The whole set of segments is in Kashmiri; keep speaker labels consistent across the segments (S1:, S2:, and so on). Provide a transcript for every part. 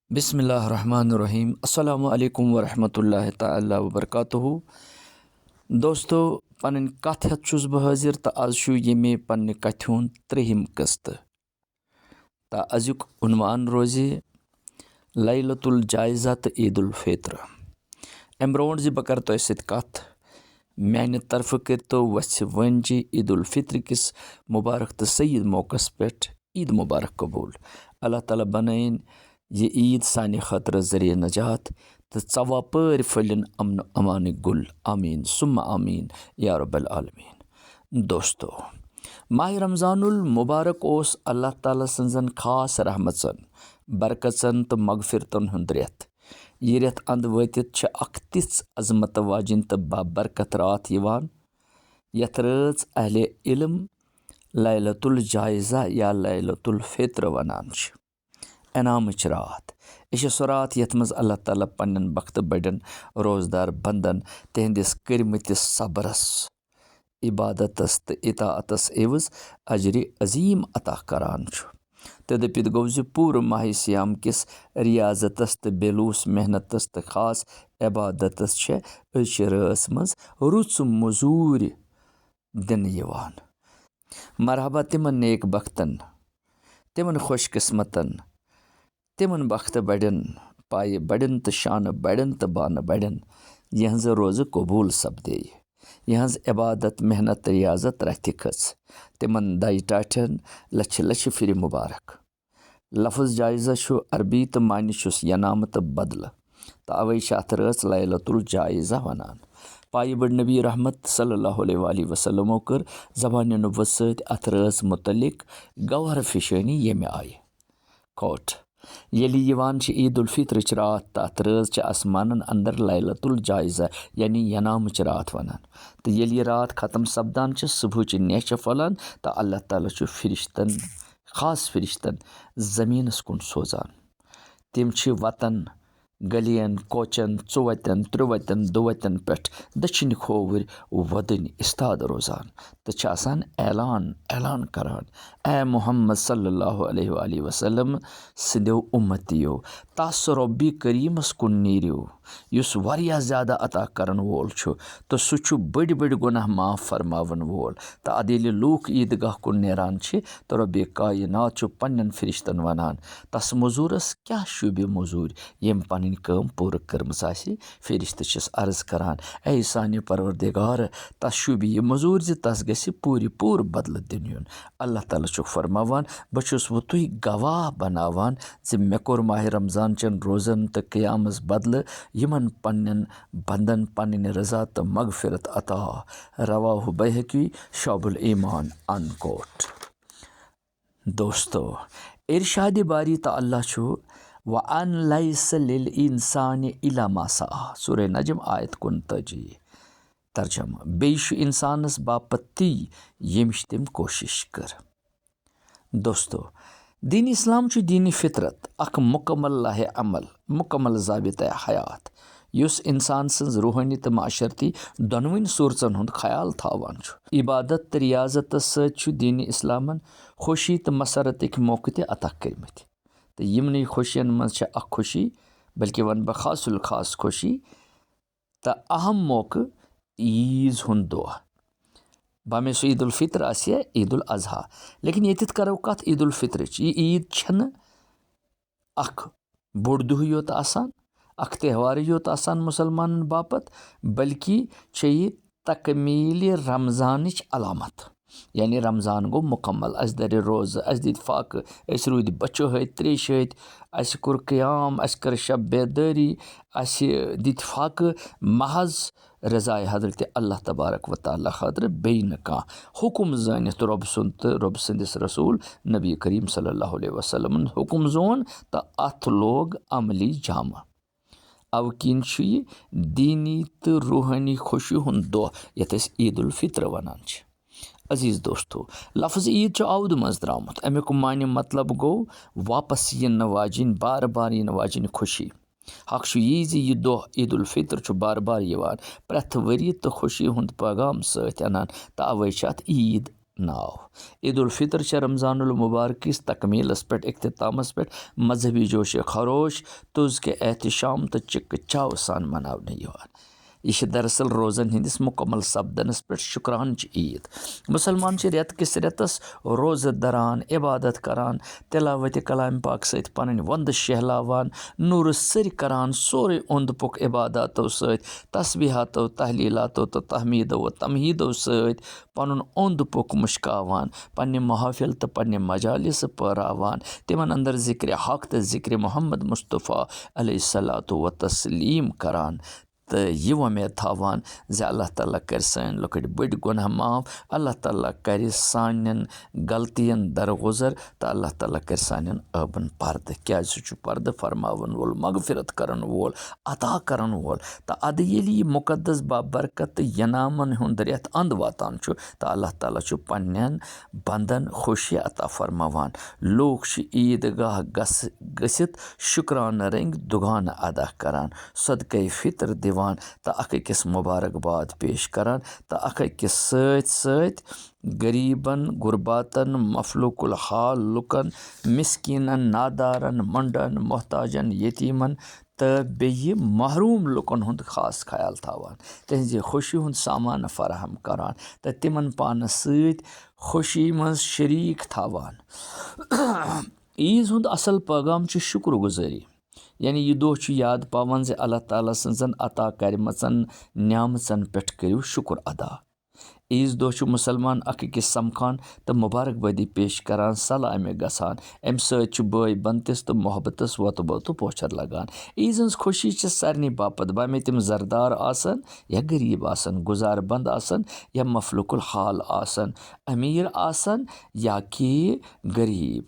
S1: बिस्मिल्लाहिर्रहमानिर्रहीम। अस्सलामु अलैकुम वरहमतुल्लाहि ताला वबरकातुहू। दोस्तों, पन्नी कथ हेत छुस बह हाजिर तो आज छु ये पन्ने कथ हुंद 3हिम किस्त तो अजुक उन्वान रोजे लैलतुल जायज़ा तो ईदुल फित्र। अम ब्रोट जी बह कर तोह सत कथ म्यान तरफ कर तो वछ वन जी ईदुल फित्र किस मुबारक तो सईद मौकस पे ईद मुबारक कबूल। अल्लाह ताला बनाइन ये ईद सानि खतर ज़रिए नजात तो ज़वा पर फलिन अमन अमान गुल। आमीन सुम्मा आमीन या रब्बल आलमीन। दोस्तों, माह रमज़ानुल मुबारक ओस अल्लाह ताला सन्जन खास रहमतन बरकतन तो मगफिरतन हुंद रेत। ये रेत अंद वतित छ अख तिस अजमत वाजिन तो बाबरकत रात यवान यथ रच अहले इल्म लैलतुल जायज़ा या लैलतुल फित्र वनान छ। इनामच रात यह सह रात यथ मज अल्लाह ताला पन्न बख्त बड़न रोजदार बंदन तिहंदिस करमतिस सब्रस इबादतस तो इताअतस एवज अजर अजीम अता करान छ। तो दपित गो ज पूर माह सियाम किस रियाजतस तो बेलूस मेहनतस तो खास इबादतस रस मज रुच मजूर दिन यवान। मरहबा तिमन नेक बख्तन, तिमन खुशकिस्मतन, तिमन बख्त बड़न, पाय बड़न तो शान बड़न तो बान बड़न यहज रोज़ कबूल सपदे। यहज इबादत मेहनत रियाजत रथ खच तिमन दय टाठन लछ लछ फिर मुबारक। लफ्ज़ जायज़ा छु अरबी तो मानि छुस यनाम तो बदल तो अवै अथ रच लैलतुल जायज़ा वनान। पाय बड़ नबी रहमत सल्लल्लाहु अलैहि वसल्लम कर ज़बान नबुव्वत सत अथ रच मुतलिक गौहर फिशानी ये आय कोट यली यवान छ ईदुल फित्र रात तो अथ रच छ आसमान अंदर लैलतुल जायज़ा यानी यनाम रात वनान। तो यली रात खत्म सपदान छ सुबह नेह फलान तो अल्लाह ताला छ फिरिश्तन खास फिरिश्तन ज़मीनस कुन सोजान। तिम छ वतन गलियन कोचन चुवतन त्रुवतन दुवतन पे दक्षिण खोवर वदन इस्ताद रोजान तो छ आसान ऐलान करान ए मोहम्मद सल्लल्लाहु अलैहि वसल्लम सिंधो उम्मतियो तास रब्बी करीमस कुन नीरियो युस वारिया ज़्यादा अता करन वोल छु तो सु छु बड़ बड़ गुनाह माफ फरमावन वोल। तो अदिल लूक ईदगाह कुन नेरान छ तो रब्बी कायनात छु पन्न फिरिश्तन वनान तस मजूरस क्या शुबे मजूर यम पन्न कम पूर कर्मस आसि। फिरिश्त छस अर्ज करान ए सानि परवरदिगार तस शुबे ये मजूर ज तस गसि पूर बदल दिन युन। अल्लाह ताला छु फरमावान बह छुस वो तुह गवाह बनावान ज मे कोर माह रमज़ान चन रोज़न तो क़यामस बदल यमन पन्न बंदन पन्न रज़ा तो मगफिरत अता। रवाहु बैहकी शौबुल ईमान अनकोट। दोस्तों, इरशाद बारी तो अल्लाह छु व अन लैस लिल इंसान इला मा सआ सूरह नजम आयत 29। तर्जमा बेश इंसानस बापत ती यमिश तिम कोशिश कर। दोस्तों, दीन इस्लाम छु दीन फितरत अख मुकम्मल लाहे अमल मुकम्मल ज़ाबित हयात युस इंसान सन्ज रूहानी तो माशरती दोनवन सूरतन हुंद ख्याल थावान छु। इबादत तो रियाजत सत दीन इस्लामन खुशी तो मसरत मौके ते अता करमत। तो यमन खुशियन मज अख खुशी बल्कि वन बह खासुल खास खुशी तो अहम मौके ईज हुंद दोह बामे सो ईदुल फित्र आसिया ईदुल अजहा। लेकिन ये करो कथ ईदुल फित्र ये ईद छन अख बोड़ दुह योत आसान अख त्यौहार योत आसान मुसलमान बापत बल्कि ये तकमील रमज़ानिच अलामत यानी रमज़ान गो मुकम्मल अस दर रोज़ अस दित फाक अस रूद बच्चो हत त्रेश हत अस कोर क़याम अस कर शब बेदारी अस दित फाक महज रज़ाए हज़रत अल्लाह तबारक व तआला खातिर बेन का हुकुम ज़ानित रब सुन तो रब सदिस रसूल नबी करीम सल्लल्लाहु अलैहि वसल्लम हुकुम जोन तो अथ लोग अमली जामा अवकिन ये दीनी तो रूहानी खुशी हुंद दोह यथ ईदुल फित्र वनान छ। अजीज़ दोस्तों, लफ्ज़ ईद आउद मज द्रामुत अमुक मानी मतलब गो वापस इन वाजिन बार बार इन वाजिन खुशी। हक यी यह दोह ईदुल फित्र बार बार यवान प्रथ वरी तो खुशी हुंद पैगाम सत अनान तो अवै अथ ईद नाव। ईद उल फितर छ रमज़ानुल मुबारक किस तकमीलस पे इख्तितामस पे मजहबी जोश खरोश तुज के एहतशाम तो चिक चाव सान मनावने यिवान। यह दरअसल रोज़न हंदिस मुकम्मल सपदनस पे शुक्रानच ईद। मुसलमान रेत किस रेतस रोज़ दरान, इबादत करान, तिलावत कलाम पाक सत पन वंद शहलावान, नूर सर करान सोरे ओंद पुक इबादतों सत, तस्बीहातों, तहलीलातों तो तहमीदों व तमहीदों सत पन ओंद पुक मुश्कावान, पन्ने महफिल तो पन्ने मजालिस परावान, तिमन अंदर जिक्र हक तो जिक्र मोहम्मद मुस्तफ़ा अलैहिस्सलातु व तस्लीम करान। तो यह उम्मीद थावान ज अल्लाह ताला कर सान लकट बड़ गुनाह माफ, अल्लाह ताला कर सान गलतियन दरगुजर, तो अल्लाह ताला कर सान अबन पर्द क्या पर्द फरमावन वोल, मगफिरत करन वोल, अता करन वोल। तो अद ये मुकद्दस बाबरकत यनामन हुंद रेत अंद वातान तो अल्लाह ताला पन्न बंदन खुशी अता फरमावान। लोग ईदगाह गसित शुक्रान रंग दुगान अदा करान, सदक़े फितर दिवान, तो अकिस मुबारकबाद पेश करान, तो अकिस सत गरीबन, गुरबातन, मफलूकुल हाल लुकन, मिस्किनन, नादारन, मंडन, मोहताजन, यतीमन तो बे महरूम लुकन हुंद खास ख्याल थावान, तहज खुशी हुंद सामान फराहम करान, तो तिमन पान सत खुशी मज शरीक थावान। ईद हुंद असल पैगाम शुक्र गुजारी, यानी यह दो याद पावन ज अल्लाह ताला सजन अता करमचन न्यामचन पे करू शुक्र अदा। ईज दो मुसलमान अकिस समखान तो मुबारकबादी पेश करान, सलाम गसान, अम सत बई बनतिस तो मोहब्बतस वत बत पोचर लगान। ईज हज खुशी सारे बापत बामे तम जरदार आसन या गरीब आसन, गुजार बंद आसन या मफलुकुल हाल आसन, अमीर आसन या कि गरीब,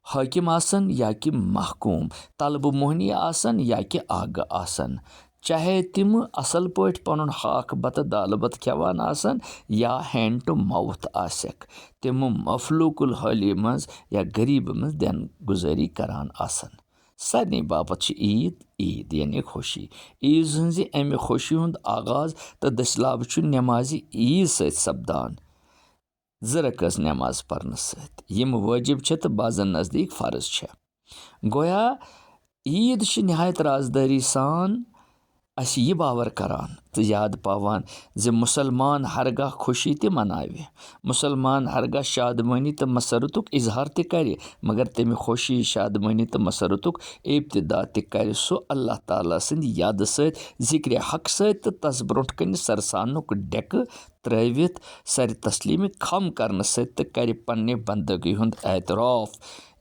S1: हाकिम आसन या कि महकूम, तलब मोहनी आसन या कि आग आसन, चाहे तिम असल पट पन हाक बत दाल बत खेवान आसन या हैंड टू माउथ आसक, तिम मफलूकुल हाली मज या गरीब मज दिन गुजारी करान आसन। सारे बापत ईद ईद यानी खुशी। ईद हज अमि खुशी हुंद आगाज तो दसलाब नमाज ईद सत सपदान जरकस नमाज पर्न सत, यम वाजिब छ तो बाजन नज़दीक फ़र्ज छ। गोया ईद नहायत राजदारी सान अस यह बावर करान तो याद पावान ज मुसलमान हरगाह खुशी ते मनावे, मुसलमान हरगाह शादमानी तो मसरतुक इजहार ते करे, मगर तमि खुशी शादमानी तो मसरतुक इब्तिदा ते करे सो अल्लाह ताला सद याद सत, जिक्र हक सत, तो तस ब्रोट कन सरसानुक डेक त्रवित सर तस्लीम खम करने सत तो कर पन्ने बंदगी हुंद एतराफ,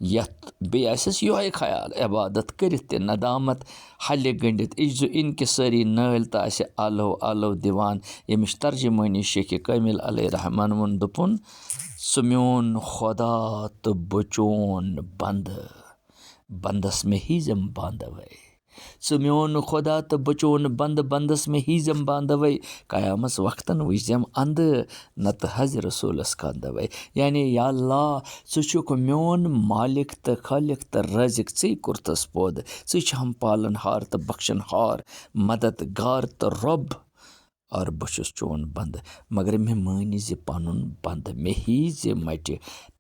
S1: यथ बेस यो ख्याल इबादत कर नदामत हल गंडित इज्जु इनके सारी नाल तो आलो आलो दिवान। यमिश तर्जमानी शेख कामिल अलैहि रहमान वन दुपुन सो म्योन खुदा तो बचोन बंद, बंदस में ही जम बांधवे, सो म्योन खुदा तो बचोन बंद, बंदस में ही जम बांधवे, कयामस वक्तन विजम अंद नत हज रसूलस कांदवे। यानी या अल्लाह सुचुक म्योन मालिक तो खालिक तो रजिक चे कुर्तस पोद, सुच हम पालन हार तो बख्शन हार, मददगार तो रब, और बशुस चोन बंद, मगर मे मानी जे पनुन बंद मे ही जे मट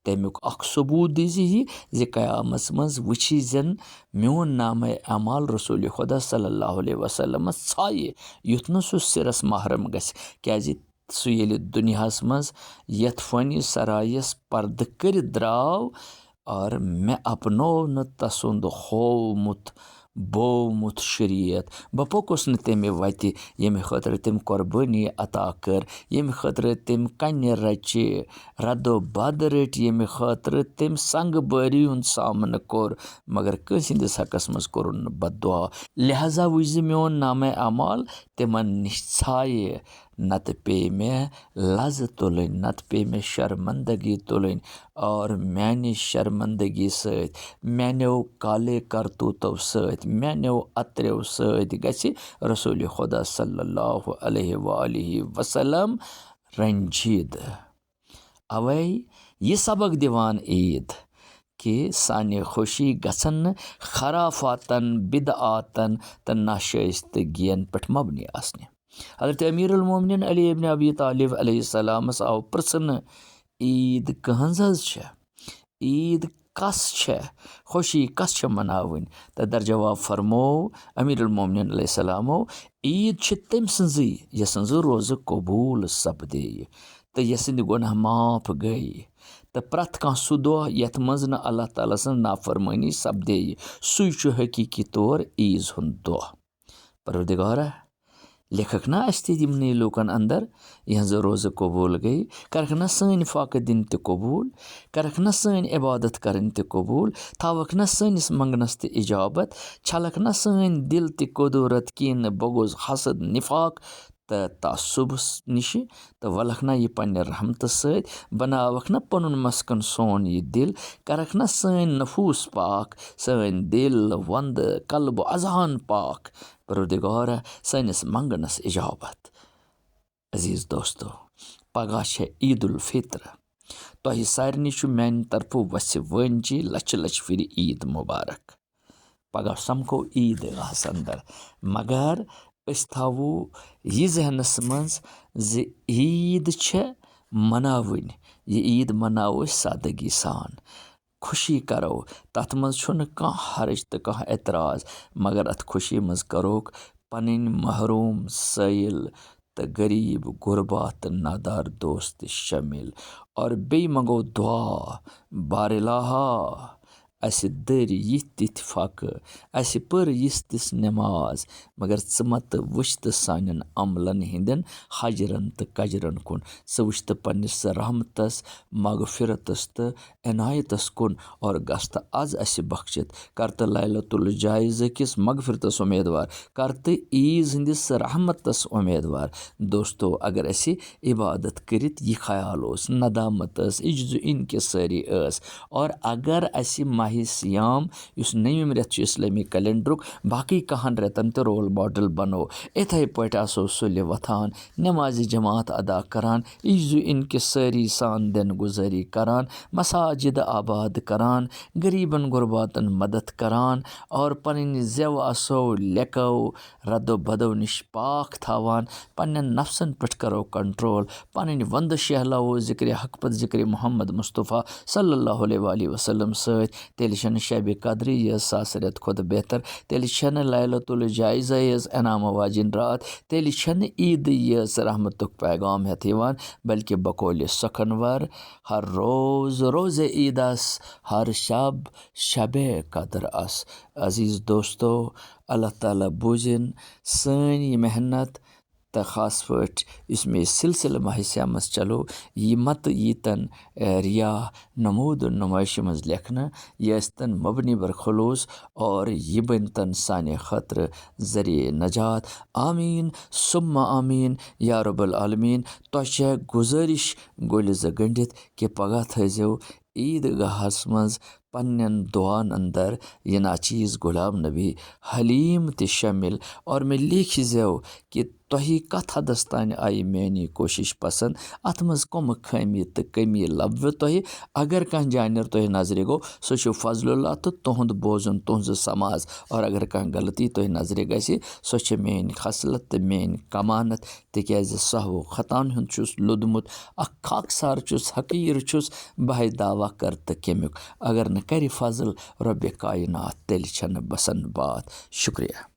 S1: तमुक अख सबूत दीजी ही जे कयामस मज वुची जन म्योन नाम अमाल रसूल खुदा सल्लल्लाहु अलैहि वसल्लम छाये युथ न सु सिरस महरम गस, क्या सु ये दुनियास मज यथ फनी सरायस पर्द कर द्राव और मे अपनो न तसुंद होमुत बोमुत शरीयत, बह पोकुस न तमे वत यमे खतर तम कुर्बानी अता कर, यमे खतर तम कन्य रचे रदो बद रट, यमे खतर तम संग बारी हुंद सामन कोर, मगर कंस हिंदिस हकस मज कोरुन बददुआ। लिहाजा वुज म्योन नाम अमाल तिमन निश छाये, नत पे में लज तुलन, नत पे में शर्मंदगी तुलन, और मैंने शर्मंदगी सत मैंने काले करतूतों सत मैंने अत्रेव सत गछि रसूल खुदा सल्लल्लाहु अलैहि वसल्लम रंजीद। अवै ये सबक दिवान ईद कि साने खुशी गसन खराफातन, बिदआतन तो नाशाइस्तगियन पे मबनी आसने। हज़रत अमीरुल मोमिनीन अली इब्न अबी तालिब अलैहिस्सलाम आव प्रसन ईद कहज ईद कस खुशी कस मनावन तो दर जवाब फरमो अमीरुल मोमिनीन अलैहिस्सलामो ईद तम सजी यस रोज़ कबूल सपदे तो यसिंद गुनाह माफ गई तो प्रथ कह सह दह यथ मज न अल्लाह ताला सं नाफरमानी सपदे सु हकीकी तौर ईज हुंद दह। परवरदिगारा लेखक ना अस यमन लूकन अंदर यहज रोज़ कबूल गई करख ना सन फाक दिन त कबूल करख ना सन इबादत करन त कबूल थावक ना सनिस मंगनस त इजाबत छलक ना सन दिल त कदूरत कीन बगुज हसद निफाक तो तासुब निश तो वलख ना यह पन्ने रहमत सत बनावक ना पनुन मस्कन सोन यह दिल करख ना सन नफूस पाक सन दिल वंद कल्ब अजहान पाक परवरदिगारा सनिस मंगनस इजाबत। अजीज़ दोस्तों पगह ईद उल फित्र तह सारे मान तरफो वस वंजी लच लच फिर ईद मुबारक। पगह समको ईद गाहस अंदर मगर अस थावो यह जहनस मज ज ईद मनावन यह ईद मनावो सादगी सान खुशी करो तथ मज कह हर्ज तो कह एतराज़ मगर अत खुशी मज करोक पनिन महरूम सैल तो गरीब गुरबा तो नादार दोस्त शमिल और बे मंगो दुआ बारिलाहा अस दर यह तिथ फक अस पर यिस तिस नमाज मगर च मत वुच सान अमलन हिंदन हजरन तो कजरन कुन च वुच पन्निस रहमतस मगफिरतस तो इनायतस कुन और गस्त आज अस बख्शित कर तो लैलतुल जायज़ किस मगफिरतस उम्मीदवार कर तो ईज हंदिस रहमतस उम्मीदवार। दोस्तों अगर अस इबादत करित यह ख्याल नदामत इज्जु इनके सारी और अगर अस माह सियाम इस नवम रेत इस्लामी कैलेंडरुक बाकी कहन रेतन तो रोल मॉडल बनो इथे पे आसो सुल वथान नमाज जमात अदा करान इज्जु इनके सारी सान दिन गुजारी करान मसाजिद आबाद करान गरीबन गुरबातन मदद करान और पन जेव आसो लेको रदो बदो निश पाक थावान पन्न नफ्सन पे करो कंट्रोल पन वंद शहलाओ जिक्र हक पत जिक्र मोहम्मद मुस्तफ़ा सल्लल्लाहु अलैहि वसल्लम सत तेल शब कदर यह सास रेत खुद बेहतर तेल लैलतुल जायज़ इनाम वाजिन रात तेल ईद यह रहमतुक पैगाम हेत बल्कि बकोल सखनवर हर रोज़ रोज़ ईदस हर शब शब कदर अस। अजीज़ दोस्तों अल्लाह ताला बूझिन सन मेहनत तो ख़ास पट इसमें सिलसिल माहिस्यामस चलो यह मत यीतन रिया नमूद नुमाइश मज लेखना यस्तन मबनी बर खलूस और यह बनतन साने खतर ज़रिए नजात आमीन सुम्मा आमीन या रब्बल आलमीन। तो गुजारिश गोल गंडित कि पगह थो ईदगाहस मज पन्न दुआन अंदर यह नाचीज़ गुलाम नबी हलीम ते शमिल और मैं लिख जो कि तही कथ हदस तान आई मेनी कोशिश पसंद अत मज कम खमी तो कमी लब्व तही अगर कह जानर तह नजर गो सह फजलुल्लाह तो तुहद बोजन तुहज समाज और अगर कह गलती तह नजर गि सह मेन खसलत तो मेन कमानत तिकाज सहव खतान हुंद छुस लुदमुत खाकसार छुस हकीर छुस बह दावा कर तो कमिक अगर न कर फजल रब कायनात तेल छन बसन बात। शुक्रिया।